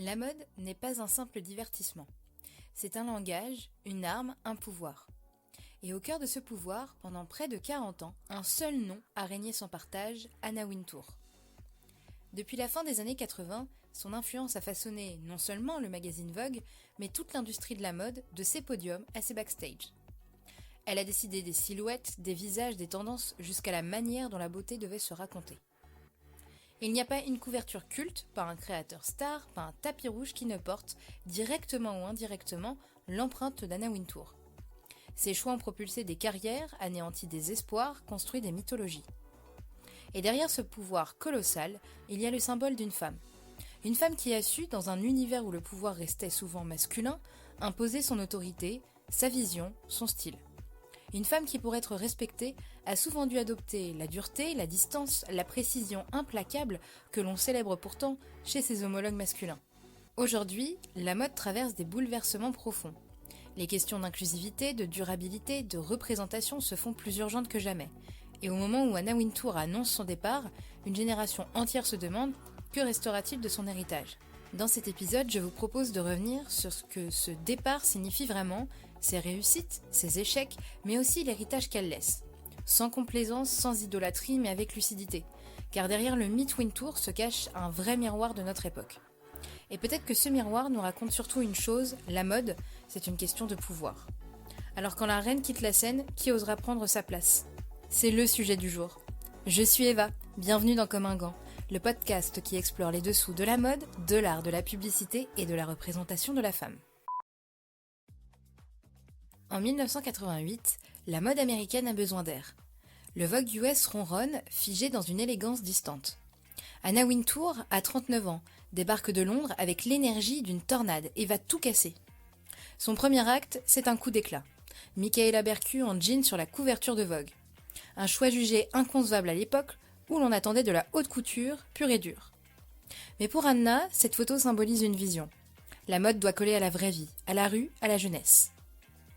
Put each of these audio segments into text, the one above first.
La mode n'est pas un simple divertissement. C'est un langage, une arme, un pouvoir. Et au cœur de ce pouvoir, pendant près de 40 ans, un seul nom a régné sans partage, Anna Wintour. Depuis la fin des années 80, son influence a façonné non seulement le magazine Vogue, mais toute l'industrie de la mode, de ses podiums à ses backstage. Elle a décidé des silhouettes, des visages, des tendances, jusqu'à la manière dont la beauté devait se raconter. Il n'y a pas une couverture culte, pas un créateur star, pas un tapis rouge qui ne porte, directement ou indirectement, l'empreinte d'Anna Wintour. Ses choix ont propulsé des carrières, anéanti des espoirs, construit des mythologies. Et derrière ce pouvoir colossal, il y a le symbole d'une femme. Une femme qui a su, dans un univers où le pouvoir restait souvent masculin, imposer son autorité, sa vision, son style. Une femme qui, pour être respectée, a souvent dû adopter la dureté, la distance, la précision implacable que l'on célèbre pourtant chez ses homologues masculins. Aujourd'hui, la mode traverse des bouleversements profonds. Les questions d'inclusivité, de durabilité, de représentation se font plus urgentes que jamais. Et au moment où Anna Wintour annonce son départ, une génération entière se demande que restera-t-il de son héritage. Dans cet épisode, je vous propose de revenir sur ce que ce départ signifie vraiment, ses réussites, ses échecs, mais aussi l'héritage qu'elle laisse. Sans complaisance, sans idolâtrie, mais avec lucidité. Car derrière le mythe Wintour se cache un vrai miroir de notre époque. Et peut-être que ce miroir nous raconte surtout une chose, la mode, c'est une question de pouvoir. Alors quand la reine quitte la scène, qui osera prendre sa place ? C'est le sujet du jour. Je suis Eva, bienvenue dans Comme un gant, le podcast qui explore les dessous de la mode, de l'art, de la publicité et de la représentation de la femme. En 1988, la mode américaine a besoin d'air. Le Vogue US ronronne, figé dans une élégance distante. Anna Wintour, à 39 ans, débarque de Londres avec l'énergie d'une tornade et va tout casser. Son premier acte, c'est un coup d'éclat. Michaela Bercu en jean sur la couverture de Vogue. Un choix jugé inconcevable à l'époque où l'on attendait de la haute couture pure et dure. Mais pour Anna, cette photo symbolise une vision. La mode doit coller à la vraie vie, à la rue, à la jeunesse.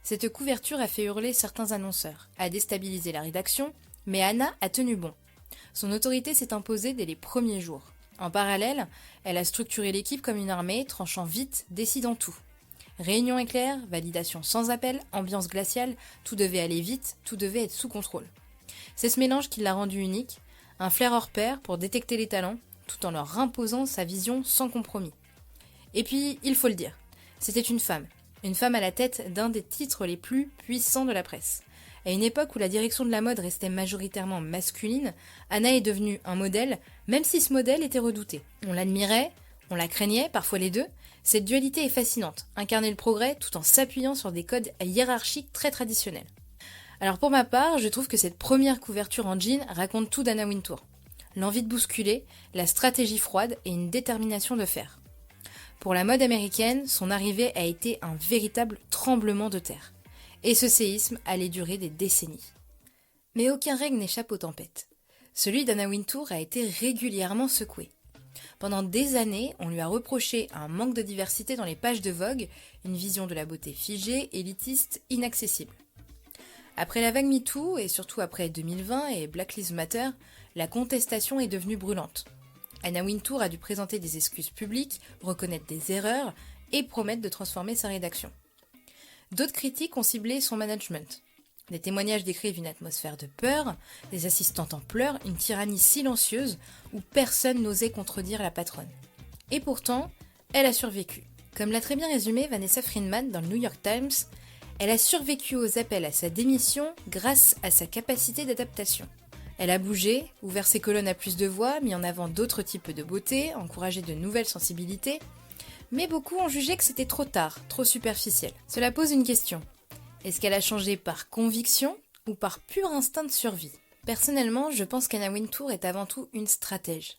Cette couverture a fait hurler certains annonceurs, a déstabilisé la rédaction, mais Anna a tenu bon. Son autorité s'est imposée dès les premiers jours. En parallèle, elle a structuré l'équipe comme une armée, tranchant vite, décidant tout. Réunion éclair, validation sans appel, ambiance glaciale, tout devait aller vite, tout devait être sous contrôle. C'est ce mélange qui l'a rendue unique, un flair hors pair pour détecter les talents, tout en leur imposant sa vision sans compromis. Et puis, il faut le dire, c'était une femme à la tête d'un des titres les plus puissants de la presse. À une époque où la direction de la mode restait majoritairement masculine, Anna est devenue un modèle, même si ce modèle était redouté. On l'admirait, on la craignait, parfois les deux. Cette dualité est fascinante, incarner le progrès tout en s'appuyant sur des codes hiérarchiques très traditionnels. Alors pour ma part, je trouve que cette première couverture en jean raconte tout d'Anna Wintour. L'envie de bousculer, la stratégie froide et une détermination de fer. Pour la mode américaine, son arrivée a été un véritable tremblement de terre. Et ce séisme allait durer des décennies. Mais aucun règne n'échappe aux tempêtes. Celui d'Anna Wintour a été régulièrement secoué. Pendant des années, on lui a reproché un manque de diversité dans les pages de Vogue, une vision de la beauté figée, élitiste, inaccessible. Après la vague MeToo, et surtout après 2020 et Black Lives Matter, la contestation est devenue brûlante. Anna Wintour a dû présenter des excuses publiques, reconnaître des erreurs et promettre de transformer sa rédaction. D'autres critiques ont ciblé son management. Des témoignages décrivent une atmosphère de peur, des assistantes en pleurs, une tyrannie silencieuse où personne n'osait contredire la patronne. Et pourtant, elle a survécu. Comme l'a très bien résumé Vanessa Friedman dans le New York Times, elle a survécu aux appels à sa démission grâce à sa capacité d'adaptation. Elle a bougé, ouvert ses colonnes à plus de voix, mis en avant d'autres types de beauté, encouragé de nouvelles sensibilités, mais beaucoup ont jugé que c'était trop tard, trop superficiel. Cela pose une question. Est-ce qu'elle a changé par conviction ou par pur instinct de survie ? Personnellement, je pense qu'Anna Wintour est avant tout une stratège.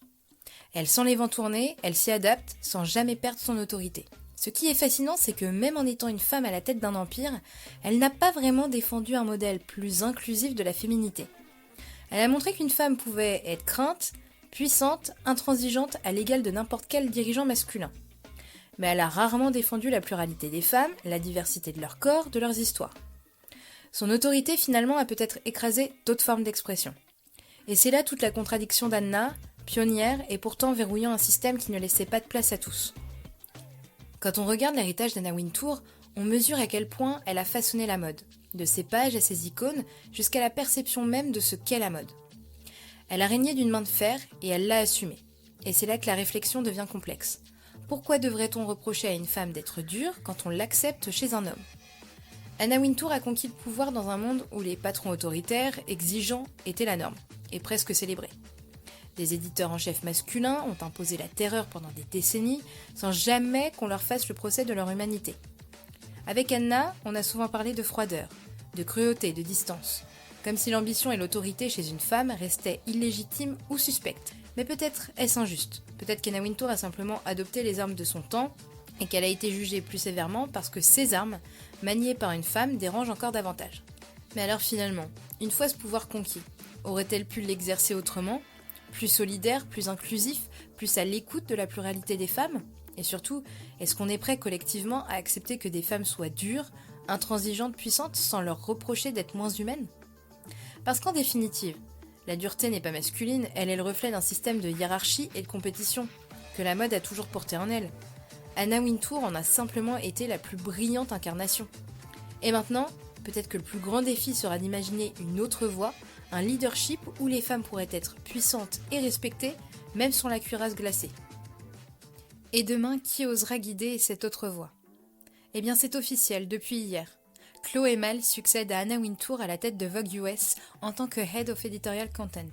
Elle sent les vents tourner, elle s'y adapte sans jamais perdre son autorité. Ce qui est fascinant, c'est que même en étant une femme à la tête d'un empire, elle n'a pas vraiment défendu un modèle plus inclusif de la féminité. Elle a montré qu'une femme pouvait être crainte, puissante, intransigeante à l'égal de n'importe quel dirigeant masculin. Mais elle a rarement défendu la pluralité des femmes, la diversité de leur corps, de leurs histoires. Son autorité finalement a peut-être écrasé d'autres formes d'expression. Et c'est là toute la contradiction d'Anna, pionnière et pourtant verrouillant un système qui ne laissait pas de place à tous. Quand on regarde l'héritage d'Anna Wintour, on mesure à quel point elle a façonné la mode, de ses pages à ses icônes, jusqu'à la perception même de ce qu'est la mode. Elle a régné d'une main de fer et elle l'a assumé. Et c'est là que la réflexion devient complexe. Pourquoi devrait-on reprocher à une femme d'être dure quand on l'accepte chez un homme ? Anna Wintour a conquis le pouvoir dans un monde où les patrons autoritaires, exigeants, étaient la norme, et presque célébrés. Des éditeurs en chef masculins ont imposé la terreur pendant des décennies, sans jamais qu'on leur fasse le procès de leur humanité. Avec Anna, on a souvent parlé de froideur, de cruauté, de distance, comme si l'ambition et l'autorité chez une femme restaient illégitimes ou suspectes. Mais peut-être est-ce injuste. Peut-être qu'Anna Wintour a simplement adopté les armes de son temps et qu'elle a été jugée plus sévèrement parce que ces armes, maniées par une femme, dérangent encore davantage. Mais alors finalement, une fois ce pouvoir conquis, aurait-elle pu l'exercer autrement, plus solidaire, plus inclusif, plus à l'écoute de la pluralité des femmes ? Et surtout, est-ce qu'on est prêt collectivement à accepter que des femmes soient dures, intransigeantes, puissantes, sans leur reprocher d'être moins humaines ? Parce qu'en définitive, la dureté n'est pas masculine, elle est le reflet d'un système de hiérarchie et de compétition, que la mode a toujours porté en elle. Anna Wintour en a simplement été la plus brillante incarnation. Et maintenant, peut-être que le plus grand défi sera d'imaginer une autre voie, un leadership où les femmes pourraient être puissantes et respectées, même sans la cuirasse glacée. Et demain, qui osera guider cette autre voie ? Eh bien c'est officiel, depuis hier. Chloé Mal succède à Anna Wintour à la tête de Vogue US en tant que Head of Editorial Content.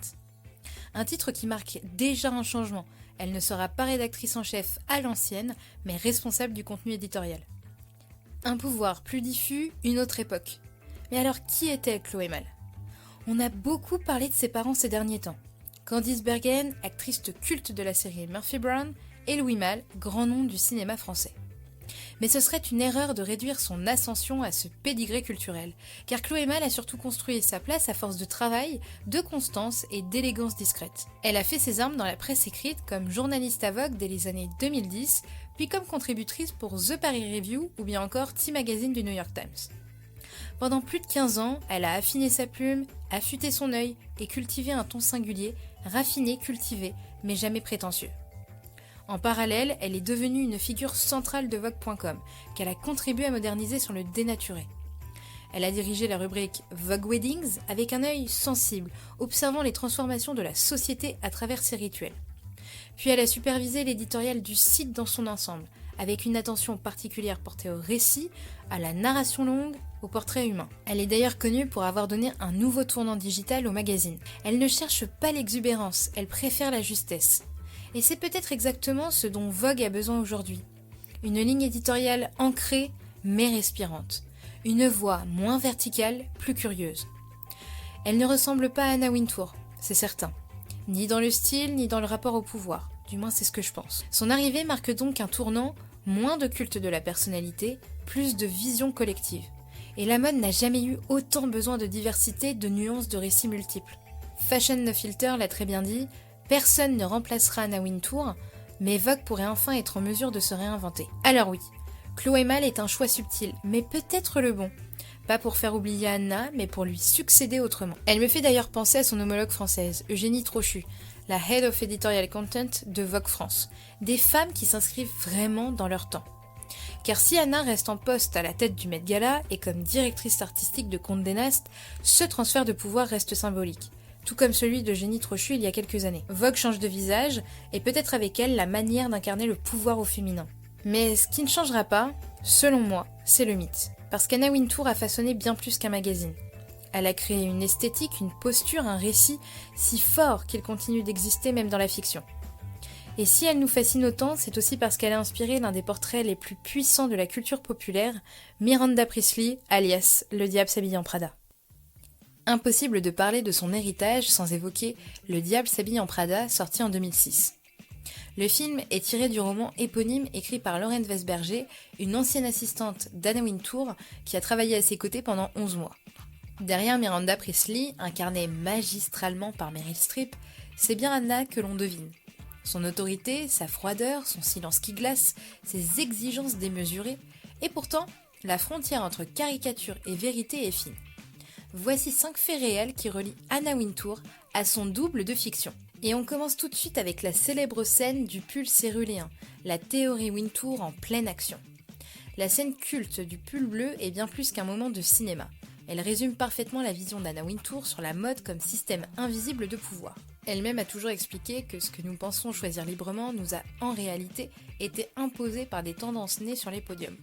Un titre qui marque déjà un changement. Elle ne sera pas rédactrice en chef à l'ancienne, mais responsable du contenu éditorial. Un pouvoir plus diffus, une autre époque. Mais alors qui était Chloé Mal ? On a beaucoup parlé de ses parents ces derniers temps. Candice Bergen, actrice culte de la série Murphy Brown, et Louis Malle, grand nom du cinéma français. Mais ce serait une erreur de réduire son ascension à ce pédigré culturel, car Chloé Mal a surtout construit sa place à force de travail, de constance et d'élégance discrète. Elle a fait ses armes dans la presse écrite comme journaliste à Vogue dès les années 2010, puis comme contributrice pour The Paris Review ou bien encore T Magazine du New York Times. Pendant plus de 15 ans, elle a affiné sa plume, affûté son œil et cultivé un ton singulier, raffiné, cultivé, mais jamais prétentieux. En parallèle, elle est devenue une figure centrale de Vogue.com, qu'elle a contribué à moderniser sur le dénaturé. Elle a dirigé la rubrique Vogue Weddings avec un œil sensible, observant les transformations de la société à travers ses rituels. Puis elle a supervisé l'éditorial du site dans son ensemble, avec une attention particulière portée au récit, à la narration longue, au portrait humain. Elle est d'ailleurs connue pour avoir donné un nouveau tournant digital au magazine. Elle ne cherche pas l'exubérance, elle préfère la justesse. Et c'est peut-être exactement ce dont Vogue a besoin aujourd'hui. Une ligne éditoriale ancrée, mais respirante. Une voix moins verticale, plus curieuse. Elle ne ressemble pas à Anna Wintour, c'est certain. Ni dans le style, ni dans le rapport au pouvoir. Du moins, c'est ce que je pense. Son arrivée marque donc un tournant, moins de culte de la personnalité, plus de vision collective. Et la mode n'a jamais eu autant besoin de diversité, de nuances, de récits multiples. Fashion No Filter l'a très bien dit, personne ne remplacera Anna Wintour, mais Vogue pourrait enfin être en mesure de se réinventer. Alors oui, Chloé Mal est un choix subtil, mais peut-être le bon. Pas pour faire oublier Anna, mais pour lui succéder autrement. Elle me fait d'ailleurs penser à son homologue française, Eugénie Trochu, la Head of Editorial Content de Vogue France. Des femmes qui s'inscrivent vraiment dans leur temps. Car si Anna reste en poste à la tête du Met Gala et comme directrice artistique de Condé Nast, ce transfert de pouvoir reste symbolique. Tout comme celui d'Eugénie Trochu il y a quelques années. Vogue change de visage, et peut-être avec elle la manière d'incarner le pouvoir au féminin. Mais ce qui ne changera pas, selon moi, c'est le mythe. Parce qu'Anna Wintour a façonné bien plus qu'un magazine. Elle a créé une esthétique, une posture, un récit si fort qu'il continue d'exister même dans la fiction. Et si elle nous fascine autant, c'est aussi parce qu'elle a inspiré l'un des portraits les plus puissants de la culture populaire, Miranda Priestly, alias Le Diable s'habille en Prada. Impossible de parler de son héritage sans évoquer Le Diable s'habille en Prada, sorti en 2006. Le film est tiré du roman éponyme écrit par Lauren Vesberger, une ancienne assistante d'Anna Wintour qui a travaillé à ses côtés pendant 11 mois. Derrière Miranda Priestly, incarnée magistralement par Meryl Streep, c'est bien Anna que l'on devine. Son autorité, sa froideur, son silence qui glace, ses exigences démesurées, et pourtant, la frontière entre caricature et vérité est fine. Voici 5 faits réels qui relient Anna Wintour à son double de fiction. Et on commence tout de suite avec la célèbre scène du pull céruléen, la théorie Wintour en pleine action. La scène culte du pull bleu est bien plus qu'un moment de cinéma. Elle résume parfaitement la vision d'Anna Wintour sur la mode comme système invisible de pouvoir. Elle-même a toujours expliqué que ce que nous pensons choisir librement nous a en réalité été imposé par des tendances nées sur les podiums,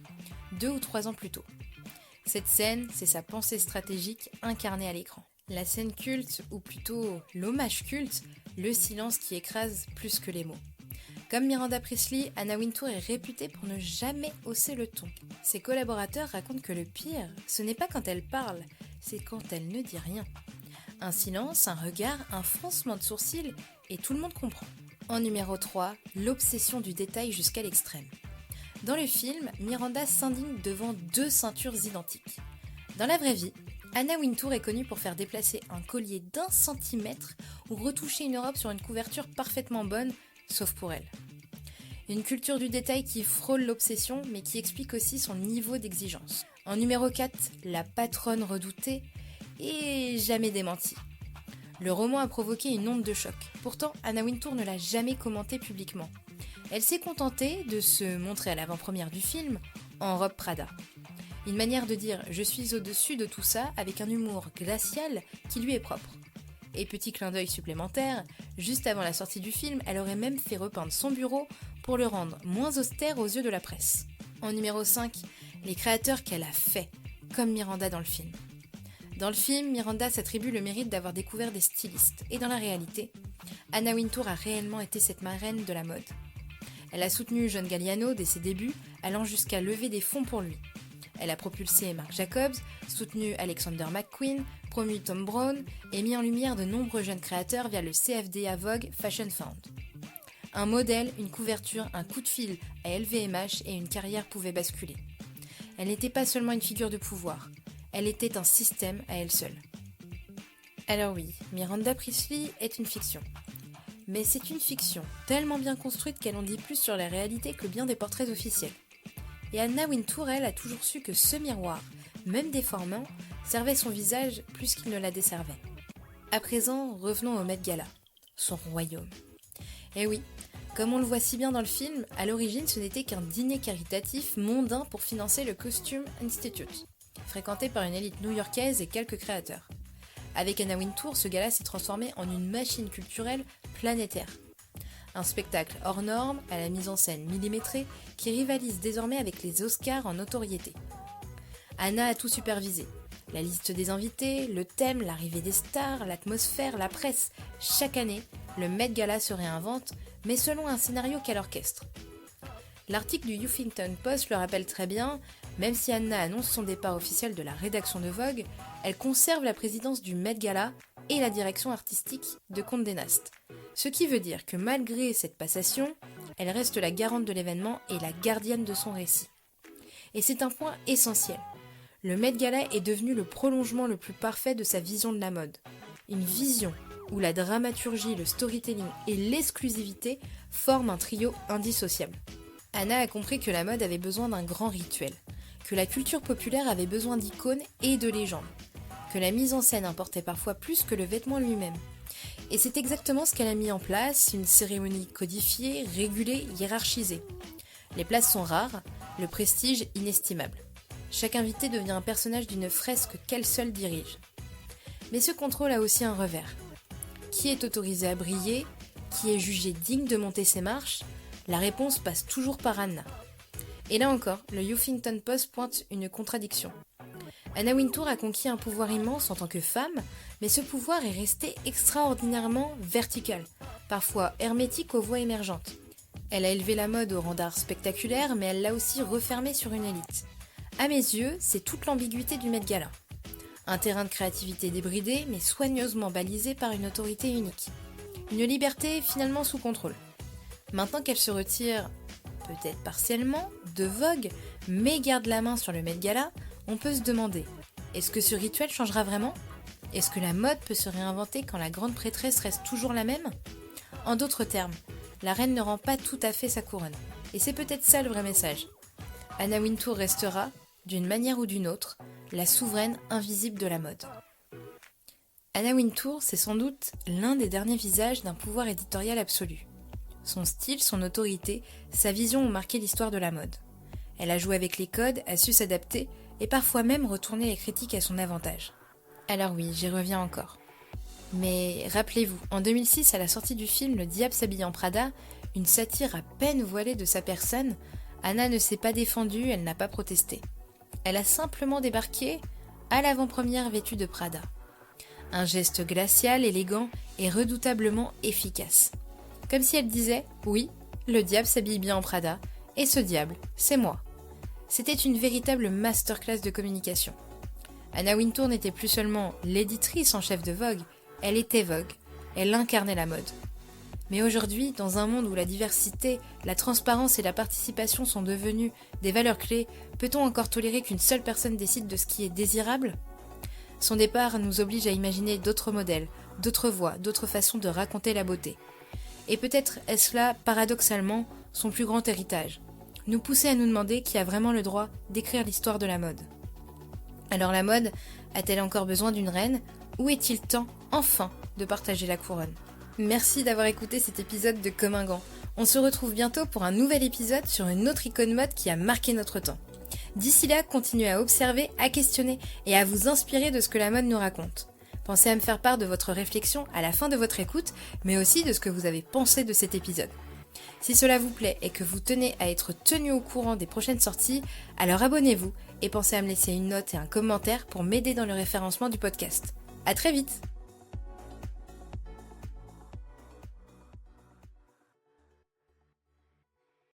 2 ou 3 ans plus tôt. Cette scène, c'est sa pensée stratégique incarnée à l'écran. La scène culte, ou plutôt l'hommage culte, le silence qui écrase plus que les mots. Comme Miranda Priestly, Anna Wintour est réputée pour ne jamais hausser le ton. Ses collaborateurs racontent que le pire, ce n'est pas quand elle parle, c'est quand elle ne dit rien. Un silence, un regard, un froncement de sourcils, et tout le monde comprend. En numéro 3, l'obsession du détail jusqu'à l'extrême. Dans le film, Miranda s'indigne devant 2 ceintures identiques. Dans la vraie vie, Anna Wintour est connue pour faire déplacer un collier d'1 centimètre ou retoucher une robe sur une couverture parfaitement bonne, sauf pour elle. Une culture du détail qui frôle l'obsession, mais qui explique aussi son niveau d'exigence. En numéro 4, la patronne redoutée et jamais démentie. Le roman a provoqué une onde de choc. Pourtant, Anna Wintour ne l'a jamais commenté publiquement. Elle s'est contentée de se montrer à l'avant-première du film en robe Prada. Une manière de dire « je suis au-dessus de tout ça » avec un humour glacial qui lui est propre. Et petit clin d'œil supplémentaire, juste avant la sortie du film, elle aurait même fait repeindre son bureau pour le rendre moins austère aux yeux de la presse. En numéro 5, les créateurs qu'elle a fait, comme Miranda dans le film. Dans le film, Miranda s'attribue le mérite d'avoir découvert des stylistes, et dans la réalité, Anna Wintour a réellement été cette marraine de la mode. Elle a soutenu John Galliano dès ses débuts, allant jusqu'à lever des fonds pour lui. Elle a propulsé Marc Jacobs, soutenu Alexander McQueen, promu Thom Browne et mis en lumière de nombreux jeunes créateurs via le CFDA Vogue Fashion Fund. Un modèle, une couverture, un coup de fil à LVMH et une carrière pouvaient basculer. Elle n'était pas seulement une figure de pouvoir, elle était un système à elle seule. Alors oui, Miranda Priestly est une fiction. Mais c'est une fiction tellement bien construite qu'elle en dit plus sur la réalité que bien des portraits officiels. Et Anna Wintour, elle, a toujours su que ce miroir, même déformant, servait son visage plus qu'il ne la desservait. À présent, revenons au Met Gala, son royaume. Et oui, comme on le voit si bien dans le film, à l'origine ce n'était qu'un dîner caritatif mondain pour financer le Costume Institute, fréquenté par une élite new-yorkaise et quelques créateurs. Avec Anna Wintour, ce gala s'est transformé en une machine culturelle planétaire. Un spectacle hors norme, à la mise en scène millimétrée, qui rivalise désormais avec les Oscars en notoriété. Anna a tout supervisé. La liste des invités, le thème, l'arrivée des stars, l'atmosphère, la presse. Chaque année, le Met Gala se réinvente, mais selon un scénario qu'elle orchestre. L'article du Huffington Post le rappelle très bien, même si Anna annonce son départ officiel de la rédaction de Vogue, elle conserve la présidence du Met Gala et la direction artistique de Condé Nast. Ce qui veut dire que malgré cette passation, elle reste la garante de l'événement et la gardienne de son récit. Et c'est un point essentiel. Le Met Gala est devenu le prolongement le plus parfait de sa vision de la mode. Une vision où la dramaturgie, le storytelling et l'exclusivité forment un trio indissociable. Anna a compris que la mode avait besoin d'un grand rituel, que la culture populaire avait besoin d'icônes et de légendes, que la mise en scène importait parfois plus que le vêtement lui-même. Et c'est exactement ce qu'elle a mis en place, une cérémonie codifiée, régulée, hiérarchisée. Les places sont rares, le prestige inestimable. Chaque invité devient un personnage d'une fresque qu'elle seule dirige. Mais ce contrôle a aussi un revers. Qui est autorisé à briller? Qui est jugé digne de monter ses marches? La réponse passe toujours par Anna. Et là encore, le Huffington Post pointe une contradiction. Anna Wintour a conquis un pouvoir immense en tant que femme, mais ce pouvoir est resté extraordinairement vertical, parfois hermétique aux voix émergentes. Elle a élevé la mode au rang d'art spectaculaire, mais elle l'a aussi refermée sur une élite. À mes yeux, c'est toute l'ambiguïté du Met Gala. Un terrain de créativité débridé, mais soigneusement balisé par une autorité unique. Une liberté finalement sous contrôle. Maintenant qu'elle se retire, peut-être partiellement, de Vogue, mais garde la main sur le Met Gala, on peut se demander, est-ce que ce rituel changera vraiment? Est-ce que la mode peut se réinventer quand la grande prêtresse reste toujours la même? En d'autres termes, la reine ne rend pas tout à fait sa couronne. Et c'est peut-être ça le vrai message. Anna Wintour restera, d'une manière ou d'une autre, la souveraine invisible de la mode. Anna Wintour, c'est sans doute l'un des derniers visages d'un pouvoir éditorial absolu. Son style, son autorité, sa vision ont marqué l'histoire de la mode. Elle a joué avec les codes, a su s'adapter et parfois même retourner les critiques à son avantage. Alors oui, j'y reviens encore. Mais rappelez-vous, en 2006, à la sortie du film Le Diable s'habille en Prada, une satire à peine voilée de sa personne, Anna ne s'est pas défendue, elle n'a pas protesté. Elle a simplement débarqué à l'avant-première vêtue de Prada. Un geste glacial, élégant et redoutablement efficace. Comme si elle disait « Oui, le diable s'habille bien en Prada, et ce diable, c'est moi ». C'était une véritable masterclass de communication. Anna Wintour n'était plus seulement l'éditrice en chef de Vogue, elle était Vogue, elle incarnait la mode. Mais aujourd'hui, dans un monde où la diversité, la transparence et la participation sont devenues des valeurs clés, peut-on encore tolérer qu'une seule personne décide de ce qui est désirable ? Son départ nous oblige à imaginer d'autres modèles, d'autres voies, d'autres façons de raconter la beauté. Et peut-être est-ce là, paradoxalement, son plus grand héritage, nous pousser à nous demander qui a vraiment le droit d'écrire l'histoire de la mode. Alors la mode a-t-elle encore besoin d'une reine ? Ou est-il temps, enfin, de partager la couronne ? Merci d'avoir écouté cet épisode de Comme un gant. On se retrouve bientôt pour un nouvel épisode sur une autre icône mode qui a marqué notre temps. D'ici là, continuez à observer, à questionner et à vous inspirer de ce que la mode nous raconte. Pensez à me faire part de votre réflexion à la fin de votre écoute, mais aussi de ce que vous avez pensé de cet épisode. Si cela vous plaît et que vous tenez à être tenu au courant des prochaines sorties, alors abonnez-vous et pensez à me laisser une note et un commentaire pour m'aider dans le référencement du podcast. À très vite!